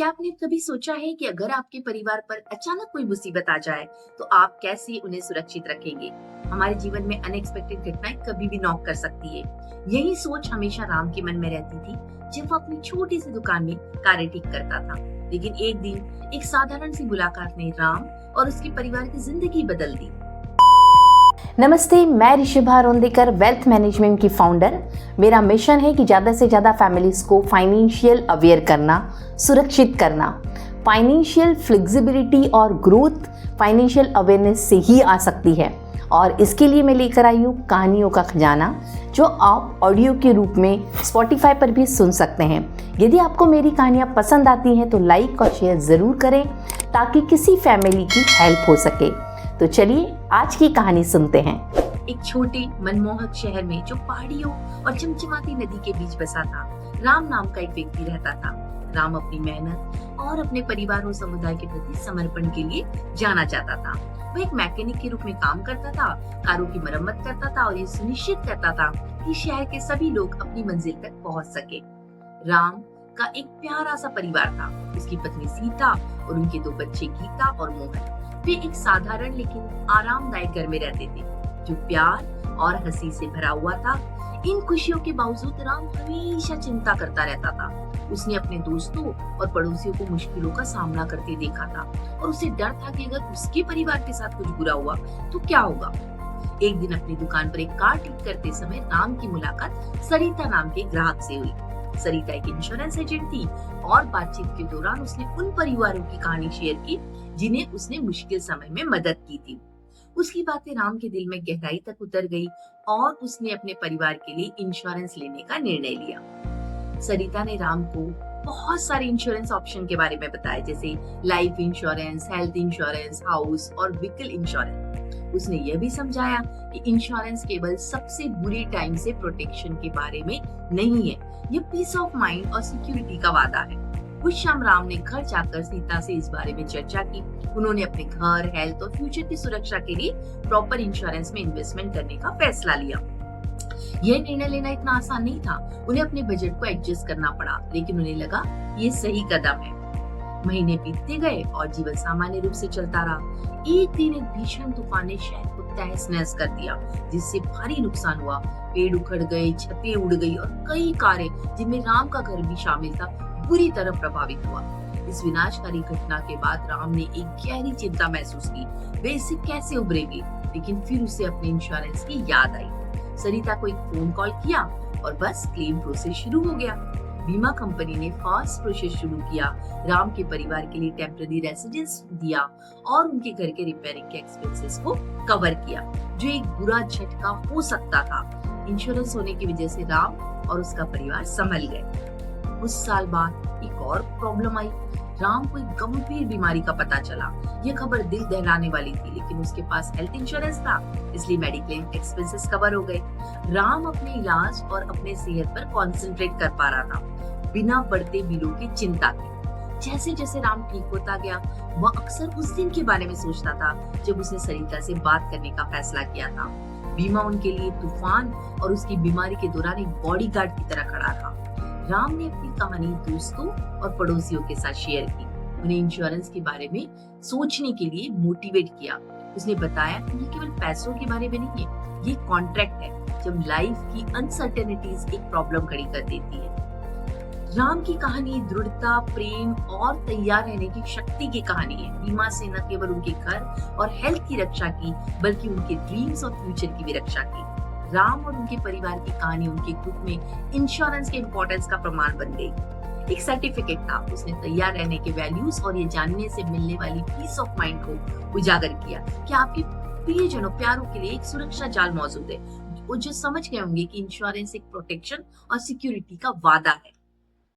क्या आपने कभी सोचा है कि अगर आपके परिवार पर अचानक कोई मुसीबत आ जाए, तो आप कैसे उन्हें सुरक्षित रखेंगे? हमारे जीवन में अनएक्सपेक्टेड घटनाएं कभी भी नॉक कर सकती है। यही सोच हमेशा राम के मन में रहती थी, जब वो अपनी छोटी सी दुकान में कार्य ठीक करता था। लेकिन एक दिन एक साधारण सी मुलाकात ने राम और उसके परिवार की जिंदगी बदल दी। नमस्ते, मैं ऋषिभा रोंदेकर, वेल्थ मैनेजमेंट की फाउंडर। मेरा मिशन है कि ज़्यादा से ज़्यादा फैमिलीज़ को फाइनेंशियल अवेयर करना, सुरक्षित करना। फाइनेंशियल फ्लेक्सिबिलिटी और ग्रोथ फाइनेंशियल अवेयरनेस से ही आ सकती है, और इसके लिए मैं लेकर आई हूँ कहानियों का खजाना, जो आप ऑडियो के रूप में स्पॉटिफाई पर भी सुन सकते हैं। यदि आपको मेरी कहानियाँ पसंद आती हैं तो लाइक और शेयर ज़रूर करें, ताकि किसी फैमिली की हेल्प हो सके। तो चलिए आज की कहानी सुनते हैं। एक छोटे मनमोहक शहर में, जो पहाड़ियों और चमचमाती नदी के बीच बसा था, राम नाम का एक व्यक्ति रहता था। राम अपनी मेहनत और अपने परिवार और समुदाय के प्रति समर्पण के लिए जाना जाता था। वह एक मैकेनिक के रूप में काम करता था, कारों की मरम्मत करता था और ये सुनिश्चित करता था कि शहर के सभी लोग अपनी मंजिल तक पहुंच सके। राम का एक प्यारा सा परिवार था। उसकी पत्नी सीता और उनके दो बच्चे गीता और मोहन। वे एक साधारण लेकिन आरामदायक घर में रहते थे, जो प्यार और हंसी से भरा हुआ था। इन खुशियों के बावजूद राम हमेशा चिंता करता रहता था। उसने अपने दोस्तों और पड़ोसियों को मुश्किलों का सामना करते देखा था, और उसे डर था कि अगर उसके परिवार के साथ कुछ बुरा हुआ तो क्या होगा। एक दिन अपनी दुकान पर एक कार ठीक करते समय राम की मुलाकात सरिता नाम के ग्राहक से हुई। सरिता एक इंश्योरेंस एजेंट थी, और बातचीत के दौरान उसने उन परिवारों की कहानी शेयर की जिन्हें उसने मुश्किल समय में मदद की थी। उसकी बातें राम के दिल में गहराई तक उतर गई, और उसने अपने परिवार के लिए इंश्योरेंस लेने का निर्णय लिया। सरिता ने राम को बहुत सारे इंश्योरेंस ऑप्शन के बारे में बताया, जैसे life insurance, health insurance, house और व्हीकल इंश्योरेंस। उसने यह भी समझाया कि इंश्योरेंस केवल सबसे बुरे टाइम से प्रोटेक्शन के बारे में नहीं है, यह पीस ऑफ माइंड और सिक्योरिटी का वादा है। उस शाम राम ने घर जाकर सीता से इस बारे में चर्चा की। उन्होंने अपने घर, हेल्थ और फ्यूचर की सुरक्षा के लिए प्रॉपर इंश्योरेंस में इन्वेस्टमेंट करने का फैसला लिया। यह निर्णय लेना इतना आसान नहीं था। उन्हें अपने बजट को एडजस्ट करना पड़ा, लेकिन उन्हें लगा ये सही कदम है। महीने बीतते गए और जीवन सामान्य रूप से चलता रहा। एक दिन एक भीषण तूफान ने शहर को तहस नहस कर दिया, जिससे भारी नुकसान हुआ। पेड़ उखड़ गए, छतें उड़ गई और कई कारें, जिनमें राम का घर भी शामिल था, बुरी तरह प्रभावित हुआ। इस विनाशकारी घटना के बाद राम ने एक गहरी चिंता महसूस की। वे इससे कैसे उभरेंगे? लेकिन फिर उसे अपने इंश्योरेंस की याद आई। सरिता को एक फोन कॉल किया और बस क्लेम प्रोसेस शुरू हो गया। बीमा कंपनी ने फास्ट प्रोसेस शुरू किया, राम के परिवार के लिए टेम्पररी रेसिडेंस दिया और उनके घर के रिपेयरिंग के एक्सपेंसेस को कवर किया, जो एक बुरा झटका हो सकता था। इंश्योरेंस होने की वजह से राम और उसका परिवार संभल गए। कुछ साल बाद एक और प्रॉब्लम आई। राम को एक गंभीर बीमारी का पता चला। यह खबर दिल दहलाने वाली थी, लेकिन उसके पास हेल्थ इंश्योरेंस था, इसलिए मेडिक्लेम एक्सपेंसेस कवर हो गए। राम अपने इलाज और अपने सेहत पर कंसंट्रेट कर पा रहा था, बिना बढ़ते बिलों की चिंता के। जैसे जैसे राम ठीक होता गया, वह अक्सर उस दिन के बारे में सोचता था जब उसने सरिता से बात करने का फैसला किया था। बीमा उनके लिए तूफान और उसकी बीमारी के दौरान एक बॉडीगार्ड की तरह खड़ा था। राम ने अपनी कहानी दोस्तों और पड़ोसियों के साथ शेयर की, उन्हें इंश्योरेंस के बारे में सोचने के लिए मोटिवेट किया। उसने बताया कि ये केवल पैसों के बारे में नहीं है, ये कॉन्ट्रैक्ट है जब लाइफ की अनसर्टेनिटीज एक प्रॉब्लम खड़ी कर देती है। राम की कहानी दृढ़ता, प्रेम और तैयार रहने की शक्ति की कहानी है। बीमा से न केवल उनके घर और हेल्थ की रक्षा की, बल्कि उनके ड्रीम्स और फ्यूचर की भी रक्षा की। राम और उनके परिवार की कहानी उनके ग्रुप में इंश्योरेंस के इम्पोर्टेंस का प्रमाण बन गई। एक सर्टिफिकेट था, उसने तैयार रहने के वैल्यूज और ये जानने से मिलने वाली पीस ऑफ माइंड को उजागर किया कि आपके प्रियजनों, प्यारों के लिए एक सुरक्षा जाल मौजूद है, वो जो समझ गए होंगे कि इंश्योरेंस एक प्रोटेक्शन और सिक्योरिटी का वादा है।